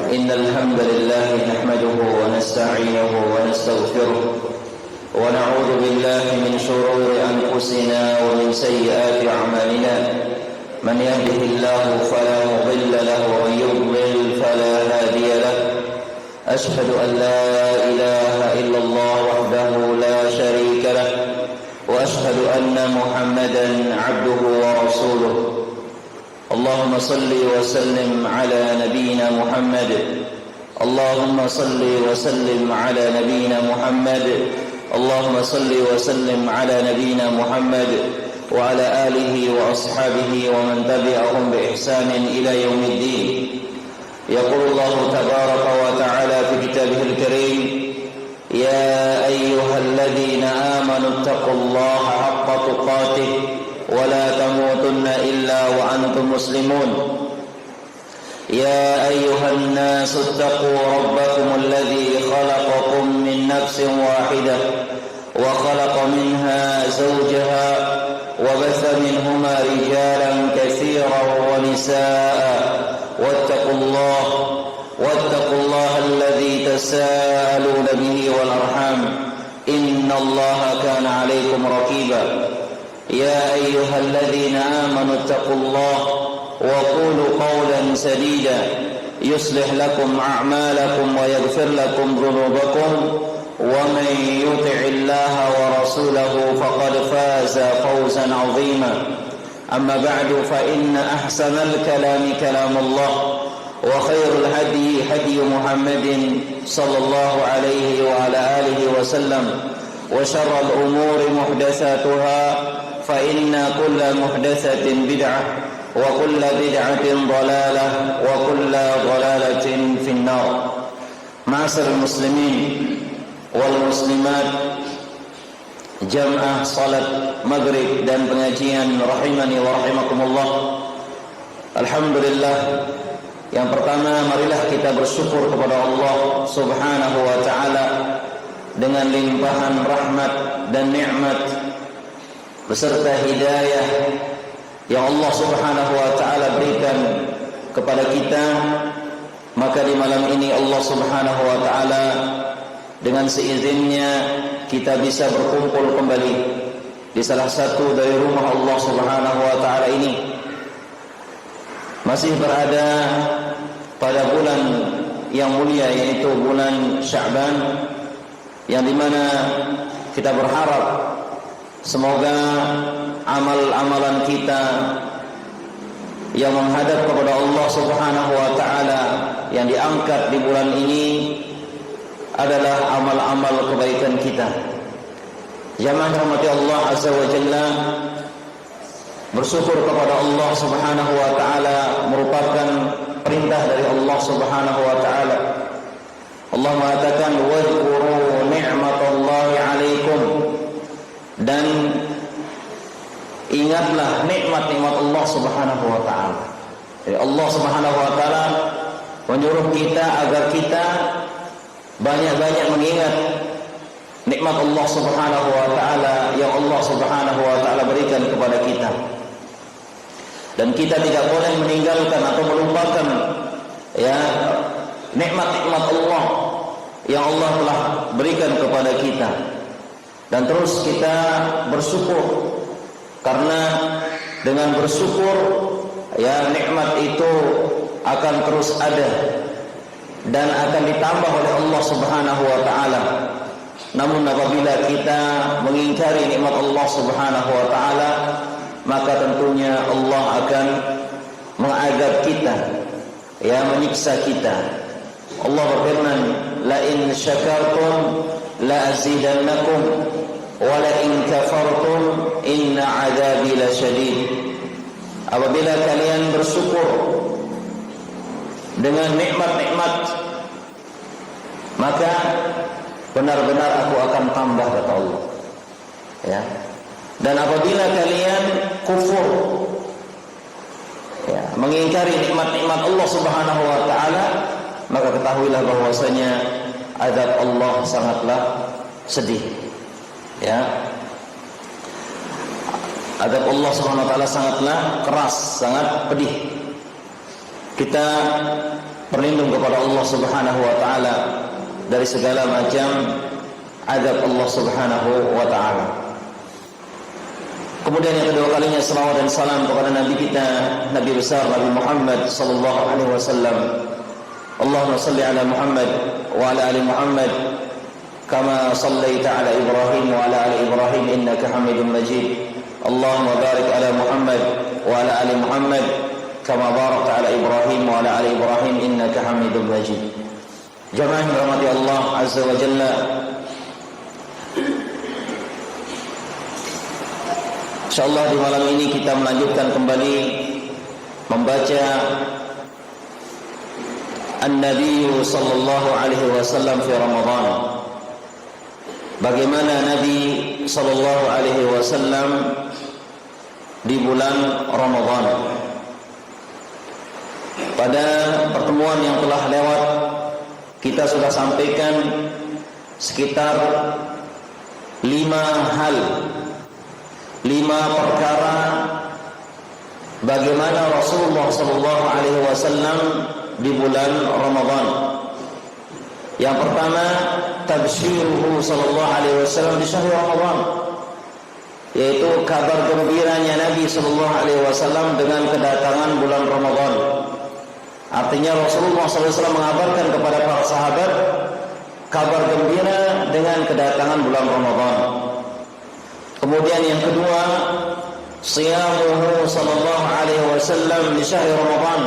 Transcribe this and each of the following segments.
إن الحمد لله نحمده ونستعينه ونستغفره ونعوذ بالله من شرور أنفسنا ومن سيئات أعمالنا من يهده الله فلا مضل له ومن يضلل فلا هادي له أشهد أن لا إله إلا الله وحده لا شريك له وأشهد أن محمدا عبده ورسوله اللهم صل وسلم على نبينا محمد اللهم صل وسلم على نبينا محمد اللهم صل وسلم على نبينا محمد وعلى آله وأصحابه ومن تبعهم بإحسان إلى يوم الدين يقول الله تبارك وتعالى في كتابه الكريم يا أيها الذين آمنوا اتقوا الله حق تقاته ولا تموتن إلا وأنتم مسلمون يا أيها الناس اتقوا ربكم الذي خلقكم من نفس واحدة وخلق منها زوجها وبث منهما رجالا كثيرا ونساء واتقوا الله الذي تساءلون به والأرحام إن الله كان عليكم رقيبا يا أيها الذين آمنوا اتقوا الله وقولوا قولا سديدا يصلح لكم أعمالكم ويغفر لكم ذنوبكم ومن يطع الله ورسوله فقد فاز فوزا عظيما أما بعد فإن أحسن الكلام كلام الله وخير الهدي هدي محمد صلى الله عليه وعلى آله وسلم وشر الأمور محدثاتها فإن كل محدثة بدعة وكل بدعة ضلالة وكل ضلالة في النار معاشر المسلمين والmuslimat jamaah salat maghrib dan pengajian rahimani wa rahimakumullah. Alhamdulillah, yang pertama marilah kita bersyukur kepada Allah subhanahu wa ta'ala dengan limpahan rahmat dan nikmat beserta hidayah yang Allah subhanahu wa ta'ala berikan kepada kita. Maka di malam ini Allah subhanahu wa ta'ala dengan seizinnya kita bisa berkumpul kembali di salah satu dari rumah Allah subhanahu wa ta'ala ini. Masih berada pada bulan yang mulia, yaitu bulan Sya'ban, yang dimana kita berharap semoga amal-amalan kita yang menghadap kepada Allah subhanahu wa ta'ala yang diangkat di bulan ini adalah amal-amal kebaikan kita. Jamaah rahmati Allah azza wa jalla, bersyukur kepada Allah subhanahu wa ta'ala merupakan perintah dari Allah subhanahu wa ta'ala. Allah mengatakan wadhkuru ni'matallahi alaikum, dan ingatlah nikmat-nikmat Allah subhanahu wa ta'ala. Jadi Allah subhanahu wa ta'ala menyuruh kita agar kita banyak-banyak mengingat nikmat Allah subhanahu wa ta'ala yang Allah subhanahu wa ta'ala berikan kepada kita. Dan kita tidak boleh meninggalkan atau melupakan nikmat-nikmat Allah yang Allah telah berikan kepada kita. Dan terus kita bersyukur, karena dengan bersyukur nikmat itu akan terus ada dan akan ditambah oleh Allah subhanahu wa ta'ala. Namun apabila kita mengingkari nikmat Allah subhanahu wa ta'ala, maka tentunya Allah akan mengazab kita, menyiksa kita. Allah berfirman, la in syakartum la azidannakum wa la in kafartum inna azabi lasyadid. Apabila kalian bersyukur dengan nikmat-nikmat, maka benar-benar aku akan tambah, kata Allah. Dan apabila kalian kufur, mengingkari nikmat-nikmat Allah subhanahu wa ta'ala, maka ketahuilah bahwasanya azab Allah sangatlah sedih. Azab Allah subhanahu wa ta'ala sangatlah keras, sangat pedih. Kita berlindung kepada Allah Subhanahu wa taala dari segala macam azab Allah Subhanahu wa taala. Kemudian yang kedua kalinya salawat dan salam kepada Nabi kita, Nabi besar Nabi Muhammad sallallahu alaihi wasallam. Allahumma salli ala Muhammad wa ala ali Muhammad kama sallaita ala Ibrahim wa ala ali Ibrahim innaka Hamidum Majid. Allahumma barik ala Muhammad wa ala ali Muhammad kama barakta ala Ibrahim wa ala ali Ibrahim innaka Hamidum Majid. Jamaah yang dirahmati Allah Azza wa Jalla, insyaallah di malam ini kita melanjutkan kembali membaca An-Nabi sallallahu alaihi wasallam fi Ramadan. Bagaimana Nabi sallallahu alaihi wasallam di bulan Ramadan. Pada pertemuan yang telah lewat kita sudah sampaikan sekitar 5 hal, 5 perkara bagaimana Rasulullah sallallahu alaihi wasallam di bulan Ramadan. Yang pertama, tabsyiruhu sallallahu alaihi wasallam di syahr Ramadan, yaitu kabar gembiranya Nabi sallallahu alaihi wasallam dengan kedatangan bulan Ramadan. Artinya Rasulullah SAW mengabarkan kepada para sahabat kabar gembira dengan kedatangan bulan Ramadan. Kemudian yang kedua, siyamuhu sallallahu alaihi wasallam di syahr Ramadan,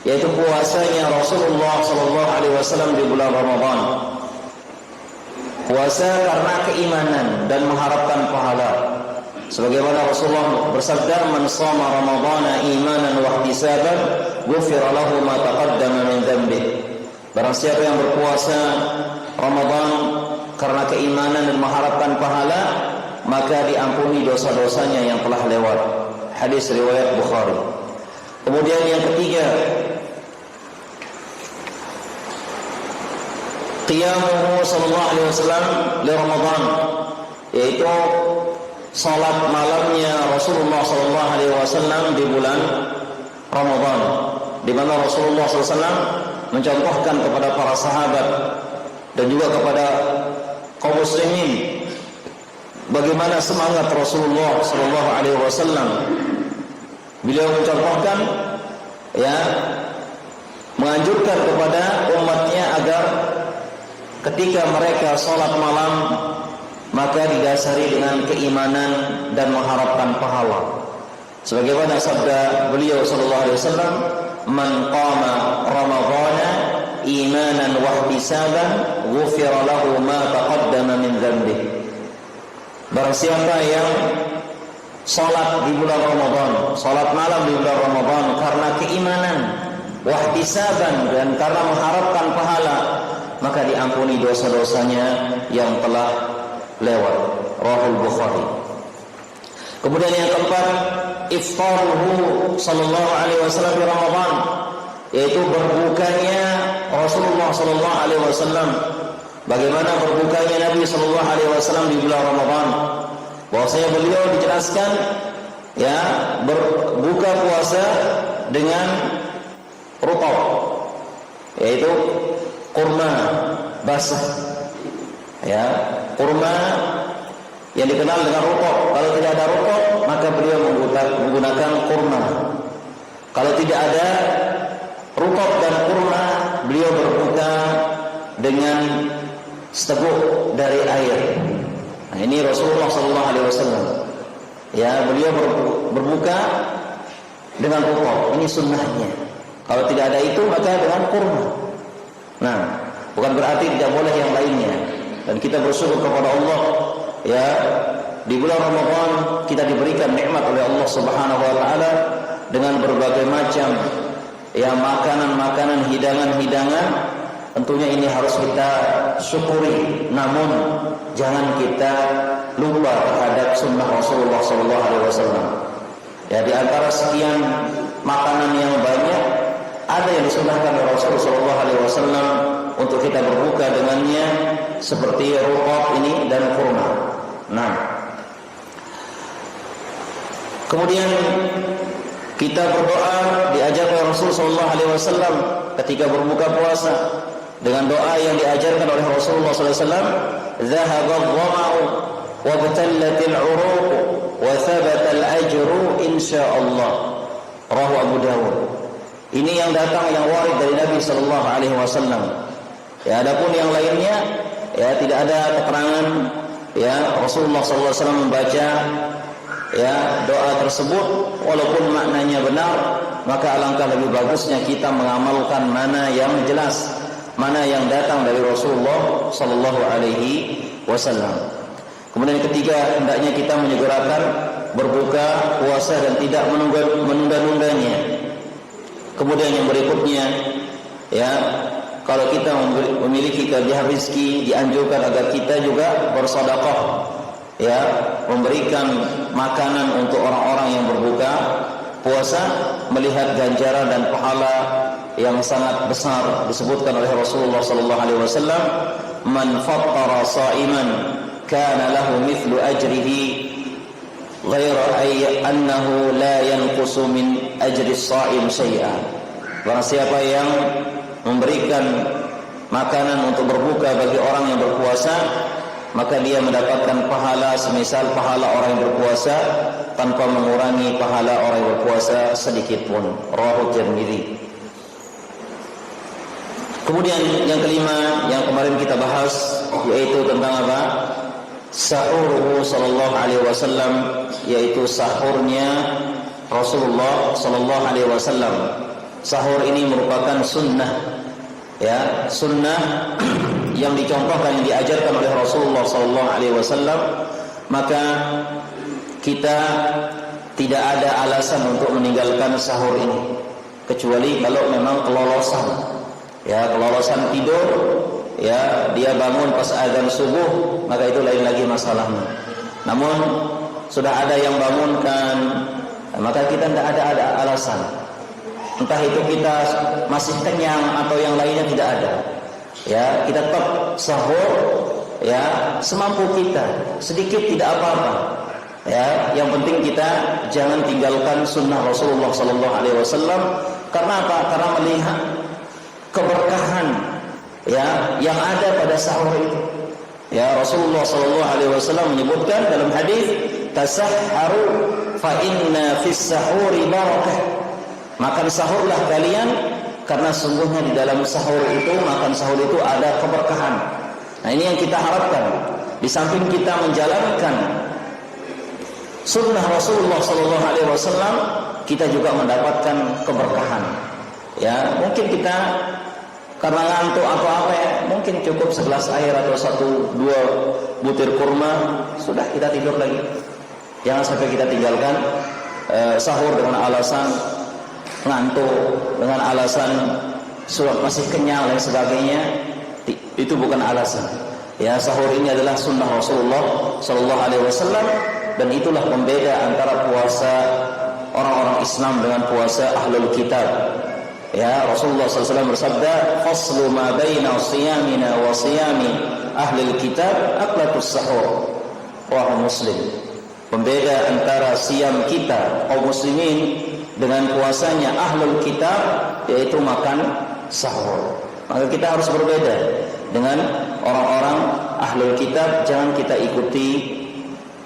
yaitu puasanya Rasulullah sallallahu alaihi wasallam di bulan Ramadan. Puasa karena keimanan dan mengharapkan pahala. Sebagaimana Rasulullah bersabda, "Man shama Ramadhana imanan wa ihtisaban, ghufira lahu ma taqaddama min dhanbihi." Barang siapa yang berpuasa Ramadan karena keimanan dan mengharapkan pahala, maka diampuni dosa-dosanya yang telah lewat. Hadis riwayat Bukhari. Kemudian yang ketiga, qiyamuhu sallallahu alaihi wasallam li Ramadan, yaitu salat malamnya Rasulullah sallallahu alaihi wasallam di bulan Ramadan, di mana Rasulullah sallallahu alaihi wasallam mencontohkan kepada para sahabat dan juga kepada kaum muslimin bagaimana semangat Rasulullah sallallahu alaihi wasallam. Beliau mencontohkan, ya, menganjurkan kepada umatnya agar ketika mereka salat malam maka didasari dengan keimanan dan mengharapkan pahala. Sebagaimana sabda beliau sallallahu alaihi wasallam, "Man qama Ramadhana imanan wa ihtisaban, ghufira lahu ma taqaddama min dhanbihi." Barang siapa yang salat di bulan Ramadan, salat malam di bulan Ramadan karena keimanan, wa ihtisaban, dan karena mengharapkan pahala, maka diampuni dosa-dosanya yang telah lewat. Rahul Bukhari. Kemudian yang keempat, iftaruhu sallallahu alaihi wasallam di Ramadan, yaitu berbukanya Rasulullah sallallahu alaihi wasallam. Bagaimana berbukanya Nabi sallallahu alaihi wasallam di bulan Ramadan? Bahwasanya beliau dijelaskan, ya, berbuka puasa dengan rutab, yaitu kurma basah, ya, kurma yang dikenal dengan rutab. Kalau tidak ada rutab, maka beliau menggunakan kurma. Kalau tidak ada rutab dan kurma, beliau berbuka dengan seteguk dari air. Nah, ini Rasulullah sallallahu alaihi wasallam. Ya, beliau berbuka dengan rutab. Ini sunnahnya. Kalau tidak ada itu, maka dengan kurma. Nah, bukan berarti tidak boleh yang lainnya. Dan kita bersyukur kepada Allah, ya, di bulan Ramadan kita diberikan nikmat oleh Allah Subhanahu wa taala dengan berbagai macam, ya, makanan-makanan, hidangan-hidangan. Tentunya ini harus kita syukuri, namun jangan kita lupa terhadap sunnah Rasulullah sallallahu alaihi wasallam. Ya, di antara sekian makanan yang banyak, ada yang disunnahkan oleh Rasulullah sallallahu alaihi wasallam untuk kita berbuka dengannya, seperti rutab ini dan kurma. Nah, kemudian Kita berdoa diajarkan oleh Rasul sallallahu alaihi wasallam ketika berbuka puasa dengan doa yang diajarkan oleh Rasulullah sallallahu alaihi wasallam, "Dhahaba adh-dhama'u wa batallatil 'uruq wa thabata al-ajru insyaallah." Rawahu Abu Dawud. Ini yang datang yang warid dari Nabi sallallahu alaihi wasallam. Ya, adapun yang lainnya ya tidak ada keterangan ya Rasulullah sallallahu alaihi wasallam membaca ya doa tersebut, walaupun maknanya benar, maka alangkah lebih bagusnya kita mengamalkan mana yang jelas, mana yang datang dari Rasulullah sallallahu alaihi wasallam. Kemudian yang ketiga, hendaknya kita menyegerakan berbuka puasa dan tidak menunda-nundanya. Kemudian yang berikutnya ya, kalau kita memiliki kelebihan rezeki, dianjurkan agar kita juga bersedekah, ya, memberikan makanan untuk orang-orang yang berbuka puasa, melihat ganjaran dan pahala yang sangat besar. Disebutkan oleh Rasulullah sallallahu alaihi wasallam, "Man fattara sha'iman kana lahu mithlu ajrihi ghaira annahu la yanqusu min ajri as-sha'im syai'an." Barang siapa yang memberikan makanan untuk berbuka bagi orang yang berpuasa, maka dia mendapatkan pahala semisal pahala orang yang berpuasa tanpa mengurangi pahala orang yang berpuasa sedikit pun. Rawahu Tirmidzi. Kemudian yang kelima yang kemarin kita bahas yaitu tentang apa? Sahur sallallahu alaihi wasallam, yaitu sahurnya Rasulullah sallallahu alaihi wasallam. Sahur ini merupakan sunnah, ya, sunnah yang dicontohkan, yang diajarkan oleh Rasulullah sallallahu alaihi wasallam. Maka kita tidak ada alasan untuk meninggalkan sahur ini, kecuali kalau memang kelolosan, ya, kelolosan tidur, ya, dia bangun pas azan subuh, maka itu lain lagi masalahnya. Namun sudah ada yang bangunkan, maka kita tidak ada alasan. Entah itu kita masih kenyang atau yang lainnya, tidak ada. Ya, kita tetap sahur, ya, semampu kita, sedikit tidak apa-apa. Ya, yang penting kita jangan tinggalkan sunnah Rasulullah sallallahu alaihi wasallam. Karena apa? Karena melihat keberkahan, ya, yang ada pada sahur itu. Ya, Rasulullah sallallahu alaihi wasallam menyebutkan dalam hadis, "Tasahharu fa inna fis sahuri barakah." Makan sahurlah kalian, karena sungguhnya di dalam sahur itu, makan sahur itu ada keberkahan. Nah, ini yang kita harapkan. Di samping kita menjalankan sunnah Rasulullah sallallahu alaihi wasallam, kita juga mendapatkan keberkahan. Ya, mungkin kita karena ngantuk atau apa ya, mungkin cukup segelas air atau 1-2 butir kurma, sudah kita tidur lagi. Jangan sampai kita tinggalkan sahur dengan alasan ngantuk, dengan alasan masih kenyang dan sebagainya. Itu bukan alasan. Ya, sahur ini adalah sunnah Rasulullah sallallahu alaihi wasallam, dan itulah pembeda antara puasa orang-orang Islam dengan puasa ahlul kitab. Ya, Rasulullah SAW bersabda, "Faslu ma baina siyamina wa siyami ahlil kitab aklatus sahur." Rawahu Muslim. Pembeda antara siam kita kaum muslimin dengan puasanya ahlul kitab yaitu makan sahur. Maka kita harus berbeda dengan orang-orang ahlul kitab. Jangan kita ikuti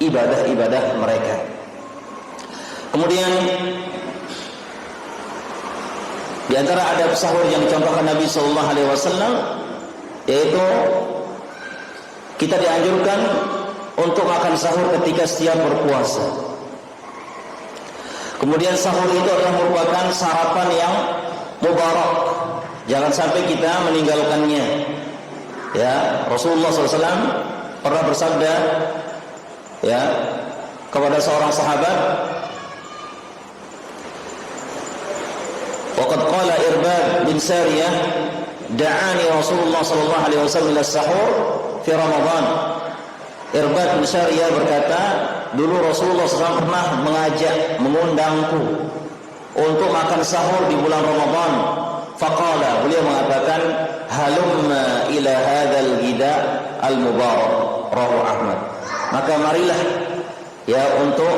ibadah-ibadah mereka. Kemudian di antara adab sahur yang dicontohkan Nabi sallallahu alaihi wasallam yaitu kita dianjurkan untuk makan sahur ketika setiap berpuasa. Kemudian sahur itu adalah merupakan sarapan yang mubarak. Jangan sampai kita meninggalkannya. Ya, Rasulullah SAW pernah bersabda, ya, kepada seorang sahabat, waqad qala Irbad bin Sariyah, da'ani Rasulullah sallallahu alaihi wasallam ila sahur fi Ramadan. Irbad bin Sariyah berkata, dulu Rasulullah SAW pernah mengundangku untuk makan sahur di bulan Ramadan. Faqala, beliau mengatakan, halumma ila hadzal ghida al-mubarak. Rawahu Ahmad. Maka marilah, ya, untuk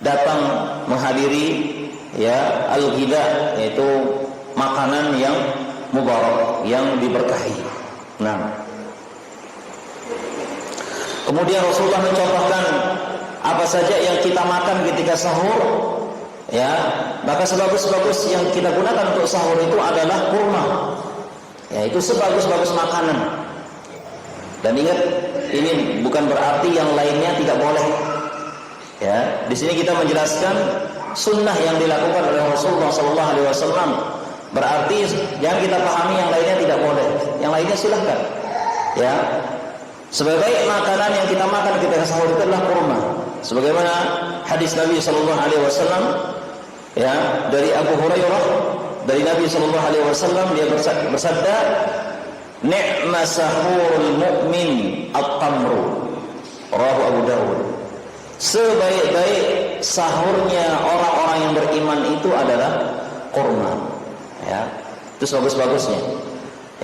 datang menghadiri ya al-ghida, yaitu makanan yang mubarak, yang diberkahi. Nah, kemudian Rasulullah mencontohkan apa saja yang kita makan ketika sahur, ya, maka sebagus-bagus yang kita gunakan untuk sahur itu adalah kurma. Ya, itu sebagus-bagus makanan. Dan ingat, ini bukan berarti yang lainnya tidak boleh. Ya, di sini kita menjelaskan sunnah yang dilakukan oleh Rasulullah SAW. Berarti yang kita pahami yang lainnya tidak boleh, yang lainnya silahkan. Ya, sebagai makanan yang kita makan ketika sahur itu adalah kurma. Sebagaimana hadis Nabi SAW, ya, dari Abu Hurairah, dari Nabi SAW, dia bersabda, "Ni'ma sahurul mu'min at-tamru." Rawahu Abu Dawud. Sebaik-baik sahurnya orang-orang yang beriman itu adalah kurma. Ya, itu sebagus-bagusnya.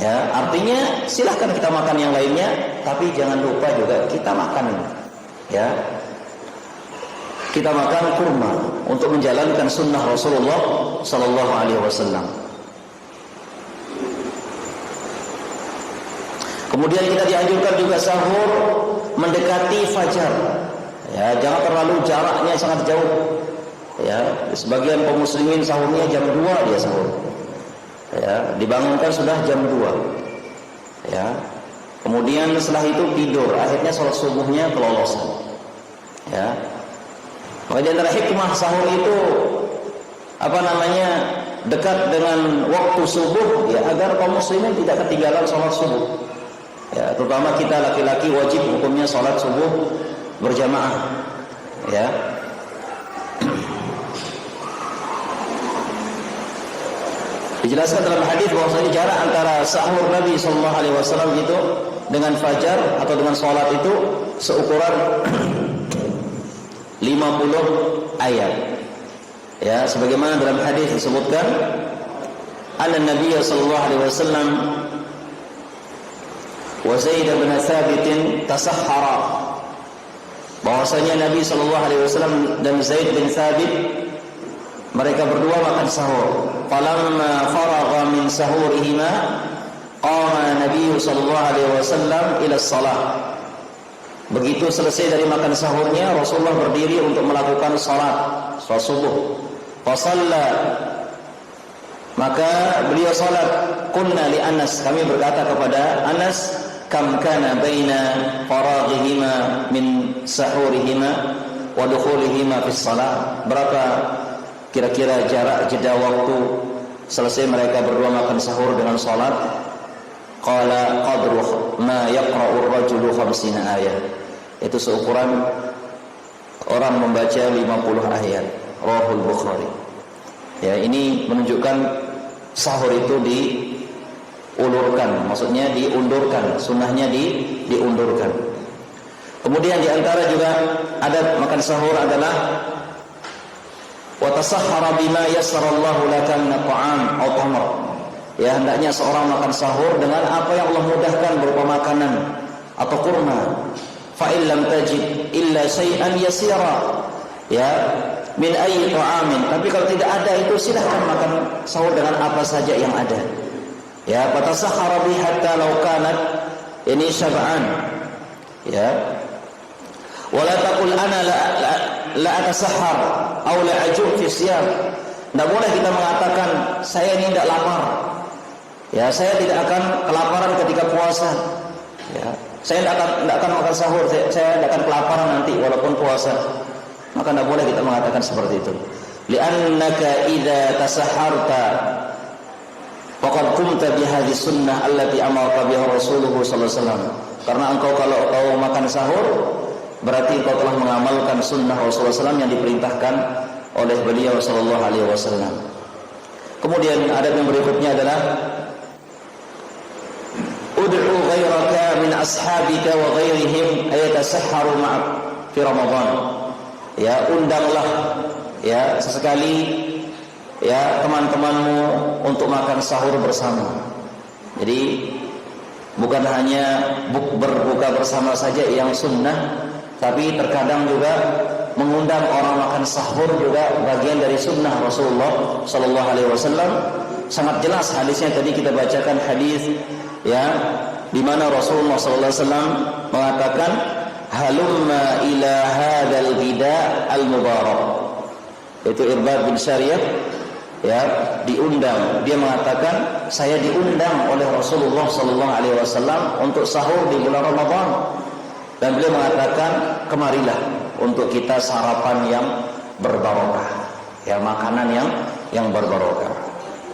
Ya, artinya silahkan kita makan yang lainnya, tapi jangan lupa juga kita makan ini. Ya, kita makan kurma untuk menjalankan sunnah Rasulullah Sallallahu Alaihi Wasallam. Kemudian kita dianjurkan juga sahur mendekati fajar. Ya, jangan terlalu jaraknya sangat jauh. Ya, sebagian kaum muslimin sahurnya jam 2 dia sahur. Ya, dibangunkan sudah jam 2. Ya. Kemudian setelah itu tidur, akhirnya sholat subuhnya kelolosan. Ya. Maka di antara hikmah sahur itu dekat dengan waktu subuh, ya, agar kaum muslimin tidak ketinggalan sholat subuh. Ya, terutama kita laki-laki wajib hukumnya sholat subuh berjamaah. Ya. Dijelaskan dalam hadis bahwasanya jarak antara sahur Nabi Sallallahu Alaihi Wasallam itu dengan fajar atau dengan sholat itu seukuran 50 ayat. Ya, sebagaimana dalam hadis disebutkan, anna Nabi Sallallahu Alaihi Wasallam wa Zaid bin Thabit tasahhara, bahwasanya Nabi Sallallahu Alaihi Wasallam dan Zaid bin Thabit mereka berdua makan sahur. Falamma faragha min sahurihima qama Nabi sallallahu alaihi wasallam ila shalah. Begitu selesai dari makan sahurnya, Rasulullah berdiri untuk melakukan salat subuh. Fa shalla, maka beliau salat. Qulna li Anas, kami berkata kepada Anas, kam kana baina faraghihima min sahurihima wa dukhulihima fi shalah. Berapa kira-kira jarak jeda waktu selesai mereka berdua makan sahur dengan salat? Qala qadru ma yaqra'u ar-rajulu 50 ayat. Itu seukuran orang membaca 50 ayat. Rawahul Bukhari. Ya, ini menunjukkan sahur itu diulurkan, maksudnya diundurkan, sunnahnya diundurkan. Kemudian di antara juga adab makan sahur adalah wa tasahhara bima yassarallahu laka min at-ta'am aw tamr. Ya, hendaknya seorang makan sahur dengan apa yang Allah mudahkan berupa makanan atau kurma. Fa in lam tajid illa syai'an yasira, ya, min ayyi ta'amin. Tapi kalau tidak ada itu silahkan makan sahur dengan apa saja yang ada. Ya, fatasahhara bi hatta law kanat ini syab'an. Ya. Wala taqul ana la atasahhar aw la ajub fi siyam. Tidak boleh kita mengatakan saya ini tidak lapar. Ya, saya tidak akan kelaparan ketika puasa. Ya, saya tidak akan makan sahur, saya tidak akan kelaparan nanti walaupun puasa. Maka tidak boleh kita mengatakan seperti itu. Li'annaka idza tasahharta faqad qumta bi hadhihi sunnah allati amarka biha Rasulullah sallallahu alaihi wasallam. Karena engkau kalau kau makan sahur berarti engkau telah mengamalkan sunnah Rasulullah SAW yang diperintahkan oleh beliau Sallallahu Alaihi Wasallam. Kemudian adab yang berikutnya adalah ud'u ghairaka min ashabika wa ghairihim ayatasahharu ma'ak fi Ramadan. Ya, undanglah ya sesekali ya teman-temanmu untuk makan sahur bersama. Jadi bukan hanya berbuka bersama saja yang sunnah, tapi terkadang juga mengundang orang makan sahur juga bagian dari sunnah Rasulullah sallallahu alaihi wasallam. Sangat jelas hadisnya, tadi kita bacakan hadis ya, di mana Rasulullah sallallahu alaihi wasallam mengatakan halumma ila hadzal ghida al mubarak. Itu Irbad bin Sariyah ya, diundang, dia mengatakan saya diundang oleh Rasulullah sallallahu alaihi wasallam untuk sahur di bulan Ramadan, dan beliau mengatakan kemarilah untuk kita sarapan yang berbarokah, ya, makanan yang berbarokah.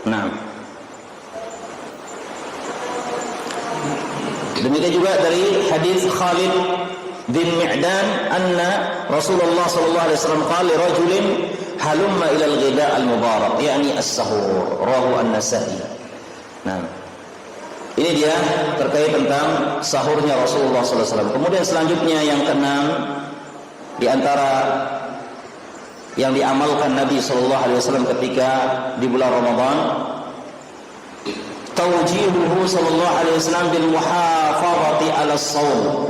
Nah, demikian juga dari hadis Khalid bin Mi'dan anna Rasulullah sallallahu alaihi wasallam qala li rajulin halumma ila al-ghida al-mubarak, yakni as-sahur, rawahu an-Nasa'i. Nah, ini dia terkait tentang sahurnya Rasulullah sallallahu alaihi wasallam. Kemudian selanjutnya yang keenam di antara yang diamalkan Nabi sallallahu alaihi wasallam ketika di bulan Ramadan, tawjihuhu sallallahu alaihi wasallam bil muhafazati 'ala as-shaum.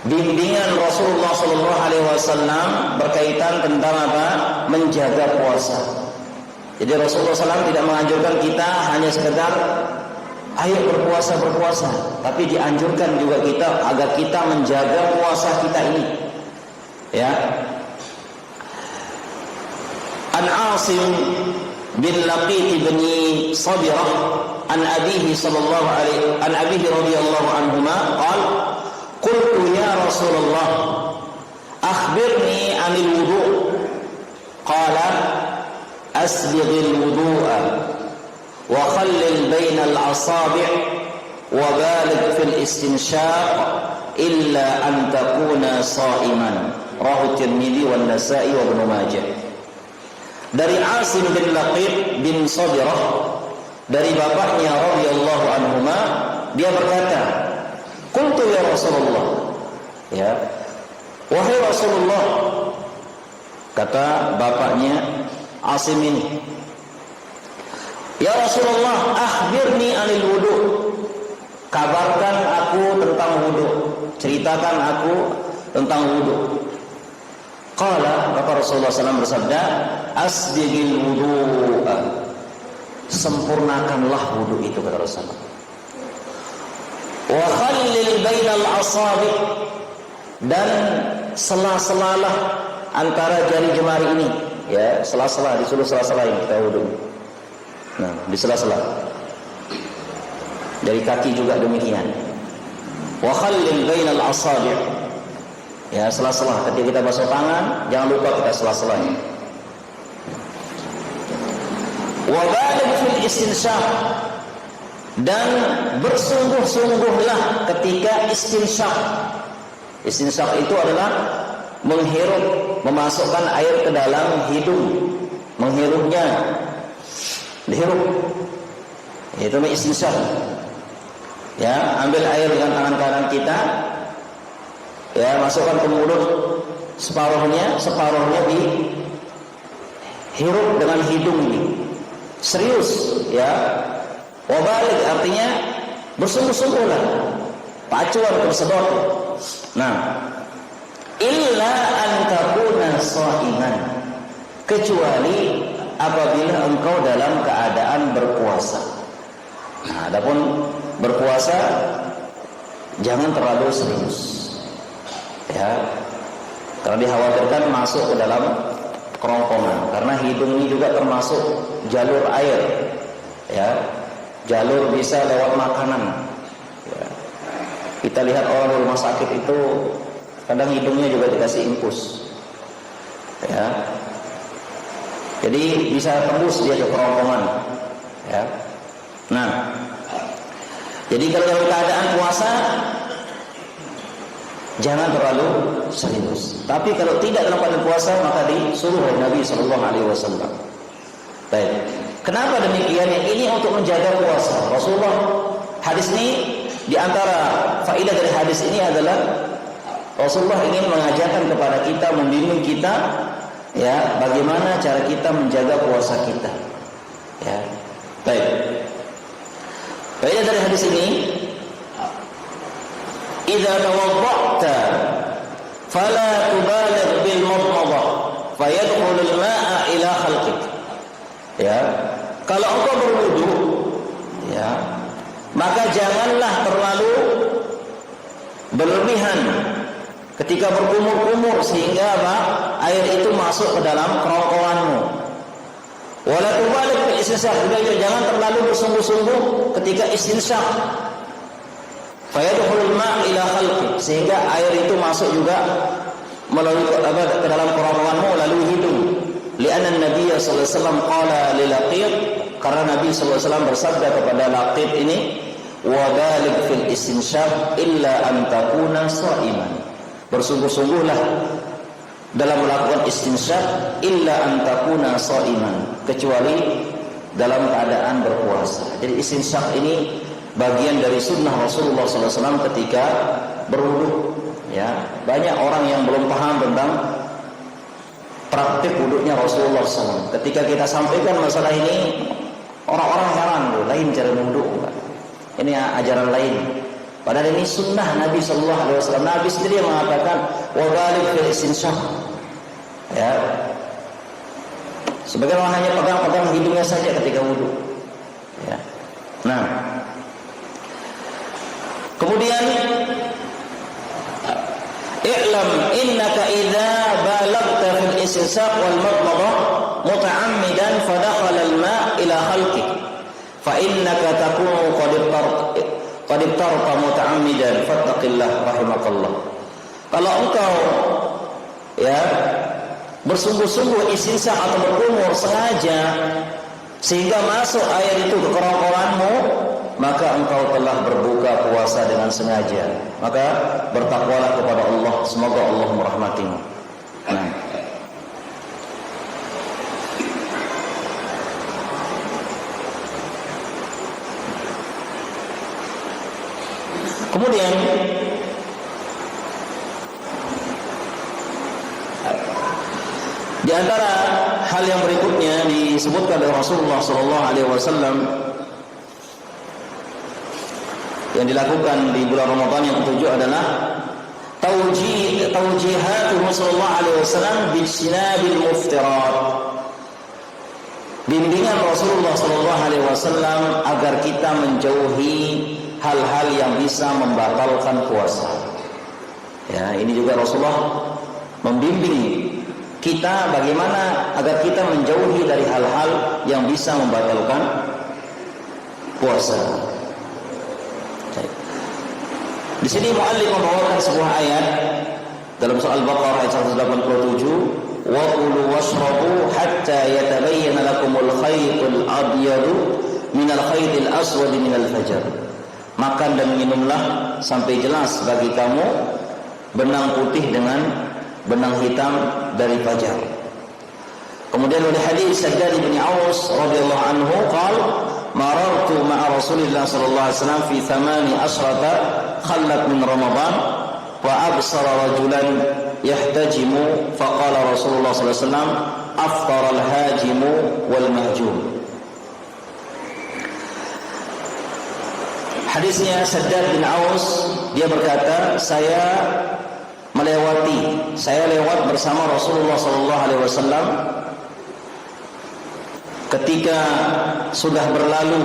Bimbingan Rasulullah sallallahu alaihi wasallam berkaitan tentang apa? Menjaga puasa. Jadi Rasulullah SAW tidak menganjurkan kita hanya sekedar ayo berpuasa, tapi dianjurkan juga kita agar kita menjaga puasa kita ini. Ya. An Asim bin Laqit bin Sabirah an abihi sallallahu alaihi an abihi radhiyallahu anhuma qala qultu ya Rasulullah akhbirni 'anil wudu', qala asbighil wudu'a wa khallil bainal asabi' wa baligh fil istinshaq illa an takuna sha'iman, rawahu Tirmidzi wan Nasa'i wa Ibnu Majah. Dari Asim bin Laqit bin Sabirah, dari bapaknya radhiyallahu anhuma, dia berkata, qultu ya Rasulullah, ya, wahai Rasulullah, kata bapaknya Asim ini, ya Rasulullah, akhbirni anil wudu, kabarkan aku tentang wudu, ceritakan aku tentang wudu. Qala, kata Rasulullah SAW bersabda, asbighil wudu'a, sempurnakanlah wudu itu, kata Rasulullah. Wa khallil bainal asabi', dan sela-selalah antara jari jemari ini, ya, sela-sela, disuruh sela-sela ini kita wudu. Nah, di sela-sela. Dari kaki juga demikian. Wa khallil bainal asabi', ya, sela-sela. Ketika kita basuh tangan, jangan lupa kita sela-selanya. Wa baligh fil istinshaq, dan bersungguh-sungguhlah ketika istinshaq. Istinshaq itu adalah menghirup, memasukkan air ke dalam hidung, menghirupnya, dihirup. Itu namanya istinshaq. Ya, ambil air dengan tangan kanan kita, ya, masukkan ke mulut, separuhnya dihirup dengan hidung ini. Serius, ya. Wabalik artinya bersungguh-sungguhlah, pacuan tersedot. Nah, illa an takuna sha'iman, kecuali apabila engkau dalam keadaan berpuasa. Nah, adapun berpuasa jangan terlalu serius, ya, karena dikhawatirkan masuk ke dalam kerongkongan, karena hidung ini juga termasuk jalur air, ya, jalur bisa lewat makanan, ya. Kita lihat orang di rumah sakit itu kadang hidungnya juga dikasih infus, ya, jadi bisa tembus dia ke kerongkongan, ya. Nah, jadi kalau dalam keadaan puasa jangan terlalu serius. Tapi kalau tidak dalam keadaan puasa, maka disuruh oleh Nabi Shallallahu Alaihi Wasallam. Baik. Kenapa demikian? Yang ini untuk menjaga puasa. Rasulullah, hadis ini, di antara faedah dari hadis ini adalah Rasulullah ingin mengajarkan kepada kita, membimbing kita, ya, bagaimana cara kita menjaga puasa kita. Ya. Baik. Faedah dari hadis ini, idza tawadda'ta fala tubaligh bil madmadah fayadkhulul ma'a ila khalqik. Ya, kalau engkau berwudu, ya, maka janganlah terlalu berlebihan ketika berkumur-kumur sehingga apa? Air itu masuk ke dalam kerongkonganmu. Wala tubaligh bil istinsyaq, jangan terlalu bersungguh-sungguh ketika istinsyaq. Fayadkhulul ma' ila khalqik, sehingga air itu masuk juga melalui ke dalam kerongkonganmu melalui hidung. Li'anna Nabi sallallahu alaihi wasallam qala li Laqit, karena Nabi sallallahu alaihi wasallam bersabda kepada Laqit ini, wa baligh fil istinsyaq illa an takuna sha'iman. Bersungguh-sungguhlah dalam melakukan istinsyaq illa an takuna sha'iman, kecuali dalam keadaan berpuasa. Jadi istinsyaq ini bagian dari sunnah Rasulullah SAW ketika berwudu. Ya, banyak orang yang belum paham tentang praktik wudunya Rasulullah SAW. Ketika kita sampaikan masalah ini, orang-orang heran, lain cara wudu. Ini ajaran lain. Padahal ini sunnah Nabi SAW. Nabi sendiri yang mengatakan wa baligh fil istinsyaq. Ya, sebagian orang hanya pegang-pegang hidungnya saja ketika wudu. Ya. Nah, kemudian i'lam innaka idza balagta fil istinsyaq wal madmadah muta'ammidan fadakhala al-ma' ila khalqik fa innaka takunu qad ibtarta muta'ammidan fattaqillah rahimakallah. Kalau engkau ya bersungguh-sungguh istinsyaq atau berkumur sengaja sehingga masuk air itu ke kerongkonganmu, maka engkau telah berbuka puasa dengan sengaja. Maka bertakwalah kepada Allah, semoga Allah merahmatimu. Nah, kemudian di antara hal yang berikutnya disebutkan oleh Rasulullah SAW yang dilakukan di bulan Ramadan yang ketujuh adalah taujihatul sallallahu alaihi wasallam bijtinabil muftirat. Bimbingan Rasulullah sallallahu alaihi wasallam agar kita menjauhi hal-hal yang bisa membatalkan puasa. Ya, ini juga Rasulullah membimbing kita bagaimana agar kita menjauhi dari hal-hal yang bisa membatalkan puasa. Di sini muallif membawakan sebuah ayat dalam surah Al-Baqarah ayat 187, wa kulu washrabu hatta yatabayyana lakumul khaytul abyadu minal khaytil aswadi minal fajr. Makan dan minumlah sampai jelas bagi kamu benang putih dengan benang hitam dari fajar. Kemudian dari hadis Shaddad bin Aus radhiyallahu anhu qala marartu ma'a Rasulillah sallallahu alaihi wasallam fi 18 khallat min Ramadan wa absara rajulan yahtajimu faqala Rasulullah sallallahu alaihi wasallam aftara al-hajimu wal mahjum. Hadisnya Shaddad bin Aus, dia berkata, saya lewat bersama Rasulullah sallallahu alaihi wasallam ketika sudah berlalu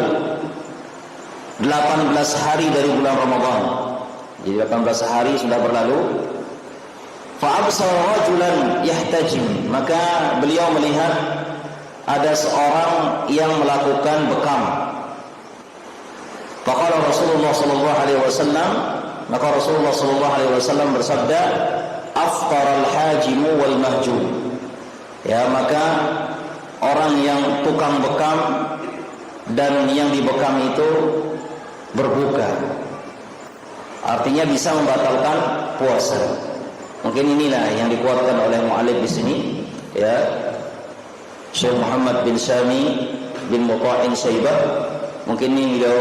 18 hari dari bulan Ramadan. Jadi 18 hari sudah berlalu. Fa absara rajulan yahtajim, maka beliau melihat ada seorang yang melakukan bekam. Faqala Rasulullah sallallahu alaihi wasallam, maka Rasulullah sallallahu alaihi wasallam bersabda, aftaral hajimu wal mahjum. Ya, maka orang yang tukang bekam dan yang dibekam itu berbuka. Artinya bisa membatalkan puasa. Mungkin inilah yang dikuatkan oleh mu'allif di sini, ya. Syekh Muhammad bin Sami bin Muta'in Syaibah. Mungkin ini beliau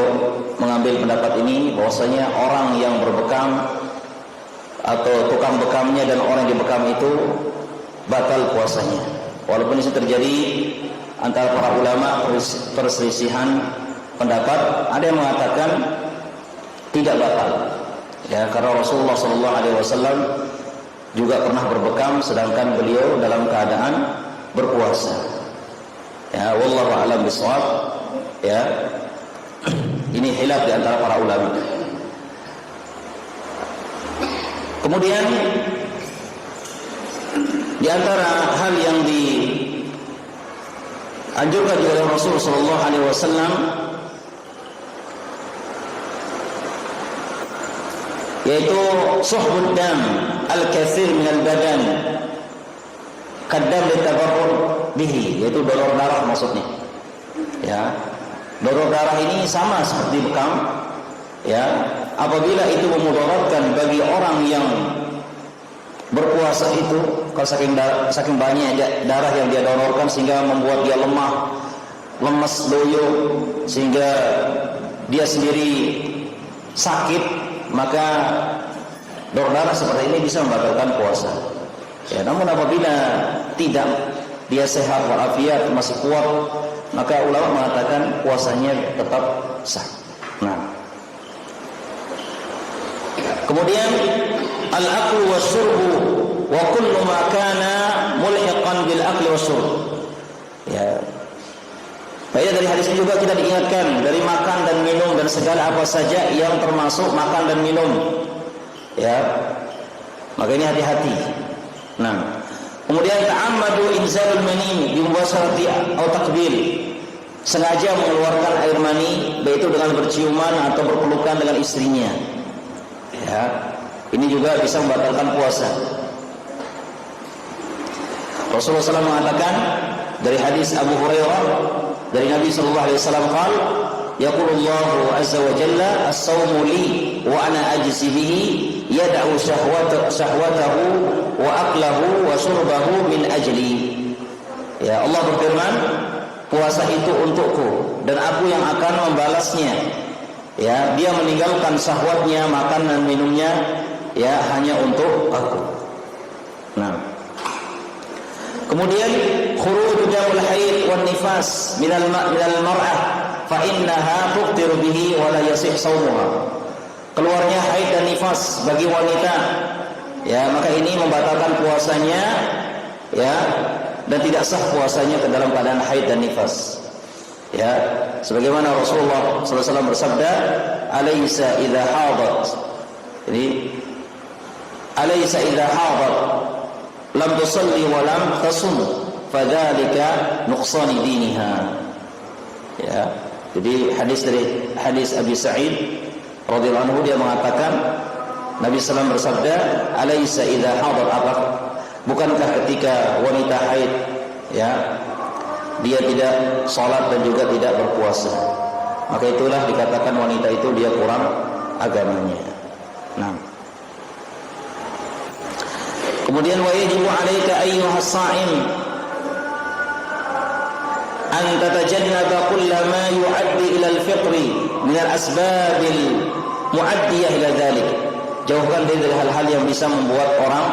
mengambil pendapat ini bahwasanya orang yang berbekam atau tukang bekamnya dan orang yang dibekam itu batal puasanya. Walaupun itu terjadi antara para ulama perselisihan pendapat, ada yang mengatakan tidak batal. Ya, karena Rasulullah sallallahu alaihi wasallam juga pernah berbekam sedangkan beliau dalam keadaan berpuasa. Ya, wallahu a'lam bishawab. Ya. Ini khilaf di antara para ulama. Kemudian di antara hal yang dianjurkan oleh Rasul sallallahu alaihi wasallam yaitu suhbud dam al-katsir min al-badan kadam litabarrur bihi, yaitu donor darah maksudnya. Ya. Donor darah ini sama seperti bekam. Ya, apabila itu memudaratkan bagi orang yang berpuasa itu, kalau saking banyak darah yang dia donorkan sehingga membuat dia lemah, lemas, loyo, sehingga dia sendiri sakit, maka donor darah seperti ini bisa membatalkan puasa. Ya, namun apabila tidak, dia sehat walafiat, masih kuat, maka ulama mengatakan puasanya tetap sah. Nah, kemudian al-aklu wasyurbu wa kullu ma kana mulhiqan bil akli wasyurb. Ya. Baik, dari hadis ini juga kita diingatkan dari makan dan minum dan segala apa saja yang termasuk makan dan minum. Ya. Maka ini hati-hati. Nah, kemudian ta'ammadu inzalul mani bi mubasharati atau takbil. Sengaja mengeluarkan air mani baik itu dengan berciuman atau berpelukan dengan istrinya. Ya, ini juga bisa membatalkan puasa. Rasulullah SAW mengatakan dari hadis Abu Hurairah dari Nabi sallallahu alaihi wasallam qala yaqulullahu azza wa jalla as-sawmu li wa ana ajzi bihi yad'u syahwatahu wa aqlahu wa syurbahu min ajli. Ya, Allah berfirman, puasa itu untukku dan aku yang akan membalasnya. Ya, dia meninggalkan syahwatnya, makan dan minumnya, ya, hanya untuk aku. Nah, kemudian khuruj damul haid wan nifas minal mar'ah fa innaha tuqtiru bihi wa la yasih shaumuha. Keluarnya haid dan nifas bagi wanita, ya, maka ini membatalkan puasanya, ya, dan tidak sah puasanya ke dalam keadaan haid dan nifas. Ya, sebagaimana Rasulullah SAW bersabda, "Alaysa idza hadat." Jadi, "Alaysa idza hadat lam tusalli wa lam tasum, fadzalika nuqsan diniha." Ya, jadi hadis Abi Sa'id radhiyallahu anhu, dia mengatakan Nabi SAW bersabda, "Alaysa idza hadat," apa? Bukankah ketika wanita haid, ya, dia tidak sholat dan juga tidak berpuasa, maka itulah dikatakan wanita itu dia kurang agamanya. Nah, kemudian wa yajibu 'alaika ayyuhas sha'im an tatajannaba kulla ma yu'addi ila al-fitri min al-asbabil mu'addiyah ila dhalik. Jauhkan dari hal-hal yang bisa membuat orang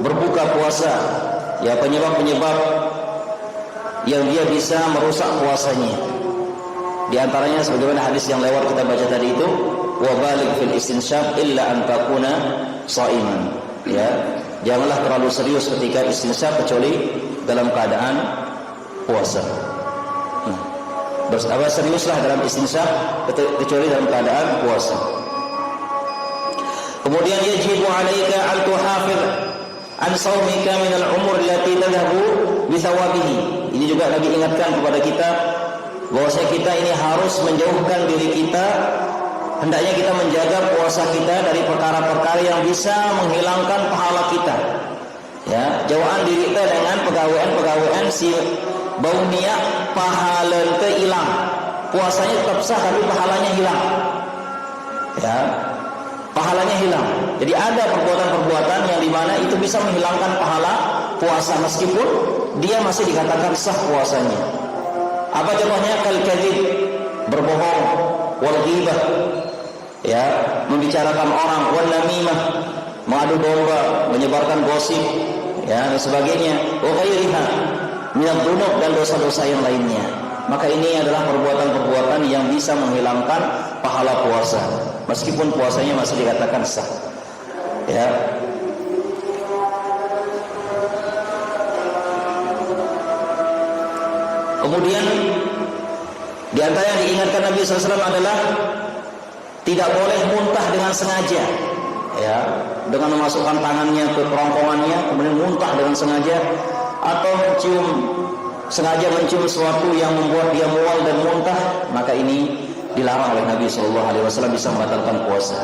berbuka puasa, ya, penyebab-penyebab yang dia bisa merusak puasanya. Di antaranya sebagaimana hadis yang lewat kita baca tadi itu, wa baligh fil istinsyaq illa an takuna shaiman. Ya, janganlah terlalu serius ketika istinsyaq kecuali dalam keadaan puasa. Seriuslah dalam istinsyaq kecuali dalam keadaan puasa. Kemudian yajibu 'alaika an tuhafidh an shaumika min al-umur allati tadhhabu bi thawabihi. Ini juga lagi ingatkan kepada kita bahwasanya kita ini harus menjauhkan diri kita, hendaknya kita menjaga puasa kita dari perkara-perkara yang bisa menghilangkan pahala kita. Ya, jauhan diri kita dengan pegawaian si bau niat pahala teh hilang. Puasanya tetap sah tapi pahalanya hilang. Ya, pahalanya hilang. Jadi ada perbuatan-perbuatan yang dimana itu bisa menghilangkan pahala puasa meskipun dia masih dikatakan sah puasanya. Apa contohnya? Kal kadzib, berbohong, wal ghibah, ya, membicarakan orang, wal namimah, mengadu domba, menyebarkan gosip, ya, dan sebagainya. Wa ghairiha minadz dzunub, dan dosa-dosa yang lainnya. maka ini adalah perbuatan-perbuatan yang bisa menghilangkan pahala puasa, meskipun puasanya masih dikatakan sah. Ya. Kemudian di antara yang diingatkan Nabi SAW adalah tidak boleh muntah dengan sengaja, ya, dengan memasukkan tangannya ke kerongkongannya kemudian muntah dengan sengaja, atau sengaja mencium sesuatu yang membuat dia mual dan muntah, maka ini dilarang oleh Nabi SAW, bisa membatalkan puasa.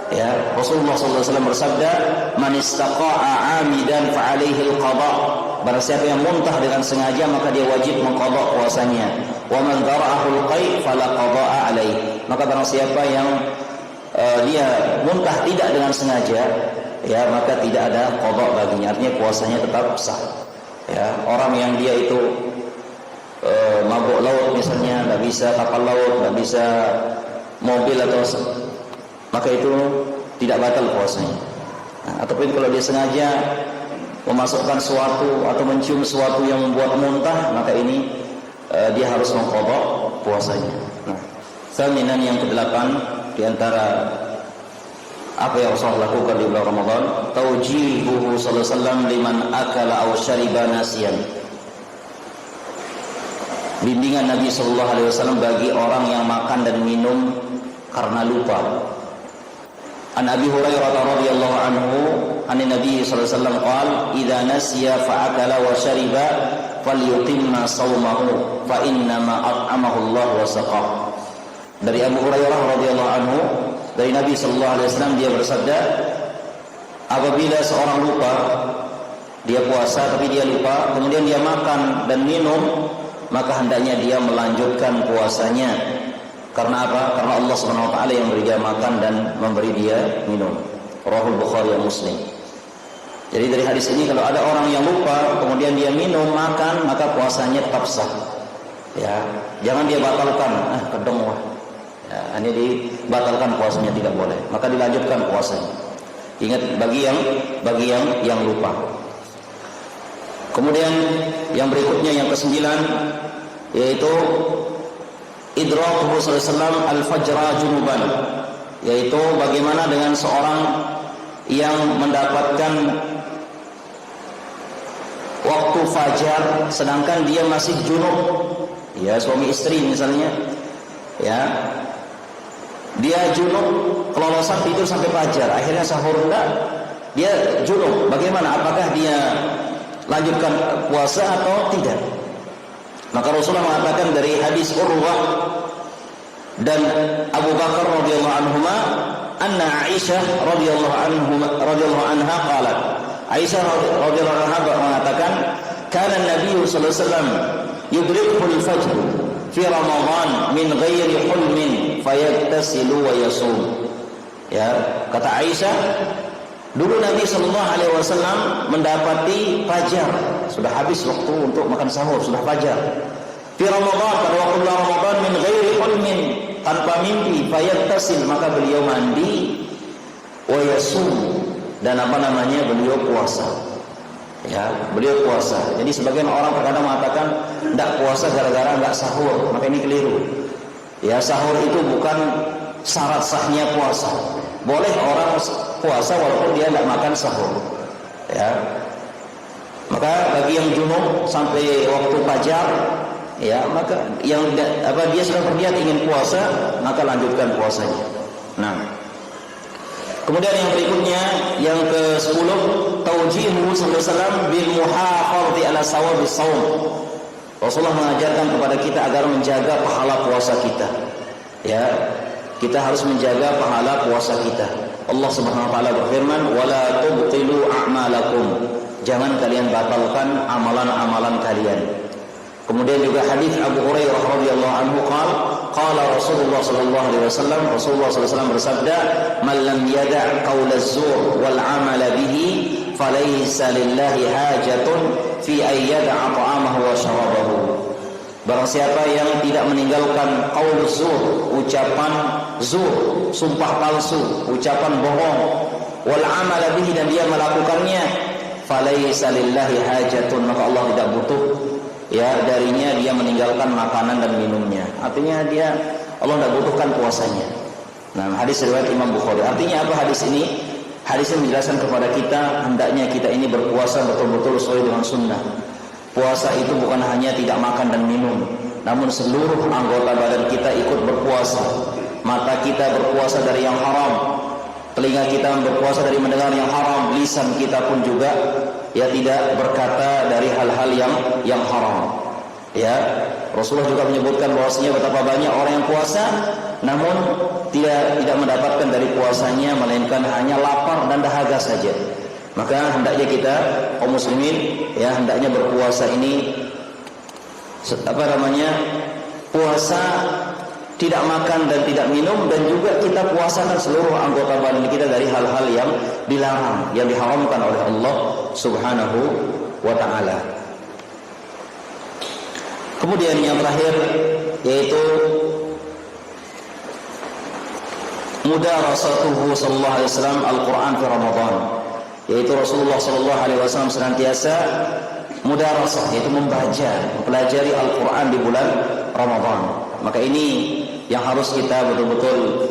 Ya, Rasulullah SAW bersabda, "Man istaqa'a 'amidan fa 'alaihi al-qada." Barang siapa yang muntah dengan sengaja maka dia wajib mengqada puasanya. Wa man dara'ahu al-qai' fala qada'a 'alaihi. Maka barang siapa yang dia muntah tidak dengan sengaja, ya, maka tidak ada qada baginya. Artinya puasanya tetap sah. Ya, orang yang dia itu mabuk laut misalnya, tidak bisa kapal laut, tidak bisa mobil atau maka itu tidak batal puasanya. Nah, ataupun kalau dia sengaja memasukkan sesuatu atau mencium sesuatu yang membuat muntah, maka ini dia harus mengqadha puasanya. Nah, saminan yang ke-8 di antara apa yang Rasulullah lakukan di bulan Ramadan, taujihuhu sallallahu alaihi wasallam liman akala aw syariba nasiyan. Bimbingan Nabi sallallahu alaihi wasallam bagi orang yang makan dan minum karena lupa. An Abi Hurairah radhiyallahu anhu, an Nabi sallallahu alaihi wasallam qala, "Idza nasiya fa akala wa syariba falyutimma shaumahu fa inna ma at'amahu Allah wa saqah." Dari Abu Hurairah radhiyallahu anhu, dari Nabi sallallahu alaihi wasallam, dia bersabda, apabila seorang lupa, dia puasa tapi dia lupa, kemudian dia makan dan minum, maka hendaknya dia melanjutkan puasanya. Karena apa? Karena Allah Subhanahu wa taala yang memberi dia makan dan memberi dia minum. Rahul Bukhari dan Muslim. Jadi dari hadis ini, kalau ada orang yang lupa kemudian dia minum, makan, maka puasanya tetap sah. Ya, jangan dia batalkan, kedong wah. Ya, ini dibatalkan puasanya, tidak boleh. Maka dilanjutkan puasanya. Ingat, bagi yang lupa. Kemudian yang berikutnya, yang ke-9, yaitu idrakuhu sallallahu alaihi wasallam al-fajra junuban, yaitu bagaimana dengan seorang yang mendapatkan waktu fajar sedangkan dia masih junub. Ya, suami istri misalnya, ya, dia junub, kelolosan tidur sampai fajar, akhirnya sahur enggak, dia junub. Bagaimana? Apakah dia lanjutkan puasa atau tidak? Maka Rasulullah mengatakan dari hadis Urwah dan Abu Bakar radhiyallahu anhuma, anna Aisyah radhiyallahu anha qalat, Aisyah radhiyallahu anha mengatakan, kana Nabi sallallahu alaihi wasallam yudrikul fajr fi Ramadan min ghairi hulmin fayattasilu wa yasum. Ya, kata Aisyah, dulu Nabi sallallahu alaihi wasallam mendapati fajar, sudah habis waktu untuk makan sahur, sudah fajar. Fi Ramadan, pada waktu bulan Ramadan, min ghairi hulmin, tanpa mimpi, fayattasil, maka beliau mandi, wa yasum, dan beliau puasa. Ya, beliau puasa. Jadi sebagian orang terkadang mengatakan tidak puasa gara-gara enggak sahur, maka ini keliru. Ya, sahur itu bukan syarat sahnya puasa. Boleh orang puasa walaupun dia tidak makan sahur. Ya. Maka bagi yang junub sampai waktu fajar, ya, maka yang dia sudah berniat ingin puasa, maka lanjutkan puasanya. Nah, kemudian yang berikutnya, yang ke-10, taujihu sallallahu alaihi wasallam bil muhafazati ala sawabis shaum. Rasulullah mengajarkan kepada kita agar menjaga pahala puasa kita. Ya, kita harus menjaga pahala puasa kita. Allah Subhanahu wa taala berfirman, "Wala tubtilu a'malakum." Jangan kalian batalkan amalan-amalan kalian. Kemudian juga hadis Abu Hurairah radhiyallahu anhu qala Rasulullah sallallahu alaihi wasallam, Rasulullah sallallahu alaihi wasallam bersabda, "Man lam yada' qaulaz zur wal 'amala bihi falaysa lillahi hajatun fi ay yada'a ta'amahu wa syarabahu." Barang siapa yang tidak meninggalkan qauluz zur, ucapan zur, sumpah palsu, ucapan bohong, wal 'amala bihi, dan dia melakukannya, falaysa lillahi hajatun, maka Allah tidak butuh ya darinya dia meninggalkan makanan dan minumnya. Artinya Allah tidak butuhkan puasanya. Nah, hadis riwayat Imam Bukhari. Artinya apa hadis ini? Hadis ini menjelaskan kepada kita hendaknya kita ini berpuasa betul-betul sesuai dengan sunnah. Puasa itu bukan hanya tidak makan dan minum, namun seluruh anggota badan kita ikut berpuasa. Mata kita berpuasa dari yang haram, telinga kita berpuasa dari mendengar yang haram, lisan kita pun juga ya tidak berkata dari hal-hal yang haram. Ya, Rasulullah juga menyebutkan bahwasanya betapa banyak orang yang puasa namun tidak mendapatkan dari puasanya melainkan hanya lapar dan dahaga saja. Maka hendaknya kita kaum muslimin ya hendaknya berpuasa ini puasa tidak makan dan tidak minum, dan juga kita puasakan seluruh anggota badan kita dari hal-hal yang dilarang, yang diharamkan oleh Allah Subhanahu wa taala. Kemudian yang terakhir yaitu mudarasatuhu sallallahu alaihi wasallam Al-Qur'an fi Ramadan, yaitu Rasulullah sallallahu alaihi wasallam senantiasa mudarasah, yaitu mempelajari Al-Qur'an di bulan Ramadan. Maka ini yang harus kita betul-betul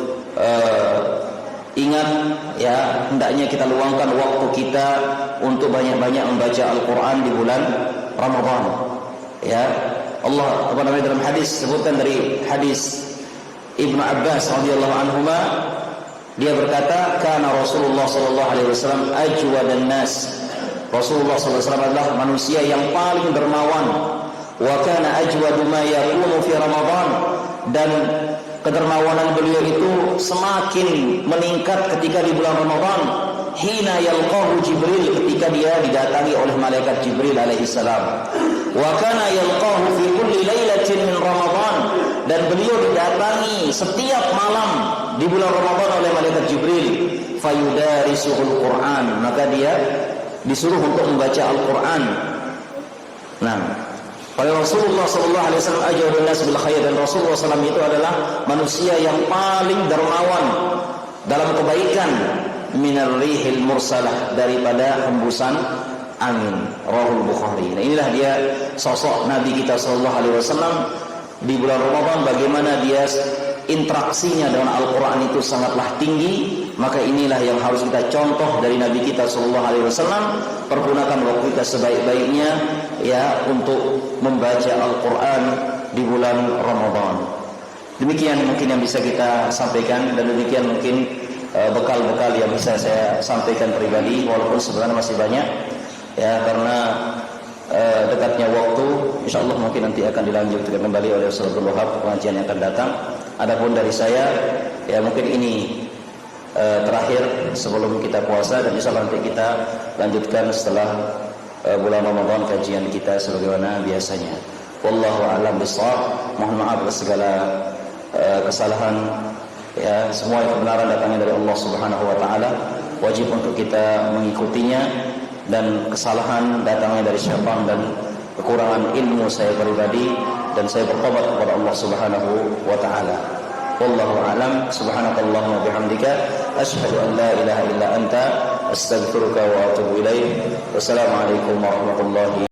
ingat ya, hendaknya kita luangkan waktu kita untuk banyak-banyak membaca Al-Qur'an di bulan Ramadan. Ya, Allah dalam hadis sebutkan dari hadis Ibnu Abbas radhiyallahu anhuma, dia berkata, kana Rasulullah sallallahu alaihi wasallam ajwadan nas. Rasulullah sallallahu alaihi wasallam adalah manusia yang paling dermawan. Wa kana ajwadu ma yakunu fi Ramadan, dan kedermawanan beliau itu semakin meningkat ketika di bulan Ramadan. Hina yalqahu Jibril, ketika dia didatangi oleh malaikat Jibril alaihi salam. Wa kana yalqahu fi kulli lailatin min Ramadan, dan beliau didatangi setiap malam di bulan Ramadan oleh malaikat Jibril. Fayudarisuhul Quran, maka dia disuruh untuk membaca Al-Quran. Nah, oleh Rasulullah sallallahu alaihi wasallam ajrun nas bil khair, dan Rasulullah SAW itu adalah manusia yang paling dermawan dalam kebaikan minar rihil mursalah, daripada hembusan angin. Rawahul Bukhari. Nah, inilah dia sosok Nabi kita sallallahu alaihi wasallam di bulan Ramadan, bagaimana dia interaksinya dengan Al-Quran itu sangatlah tinggi. Maka inilah yang harus kita contoh dari Nabi kita sallallahu alaihi wasallam. Pergunakan waktu kita sebaik-baiknya ya untuk membaca Al-Quran di bulan Ramadan. Demikian mungkin yang bisa kita sampaikan, dan demikian mungkin bekal-bekal yang bisa saya sampaikan pribadi, walaupun sebenarnya masih banyak ya, karena dekatnya waktu. Insyaallah mungkin nanti akan dilanjutkan kembali oleh Ustaz Abdul Wahab pengajian yang akan datang. Adapun dari saya ya mungkin ini terakhir sebelum kita puasa, dan insyaallah nanti kita lanjutkan setelah bulan Ramadan kajian kita sebagaimana biasanya. Wallahu a'lam bishawab. Mohon maaf atas segala kesalahan ya. Semua kebenaran datangnya dari Allah Subhanahu wa taala. Wajib untuk kita mengikutinya, dan kesalahan datangnya dari syaitan dan kekurangan ilmu saya pribadi, dan saya bertobat kepada Allah Subhanahu wa taala. Wallahu a'lam. Subhanakallahumma bihamdika asyhadu an la ilaha illa anta astaghfiruka wa atubu ilaik. Wassalamualaikum warahmatullahi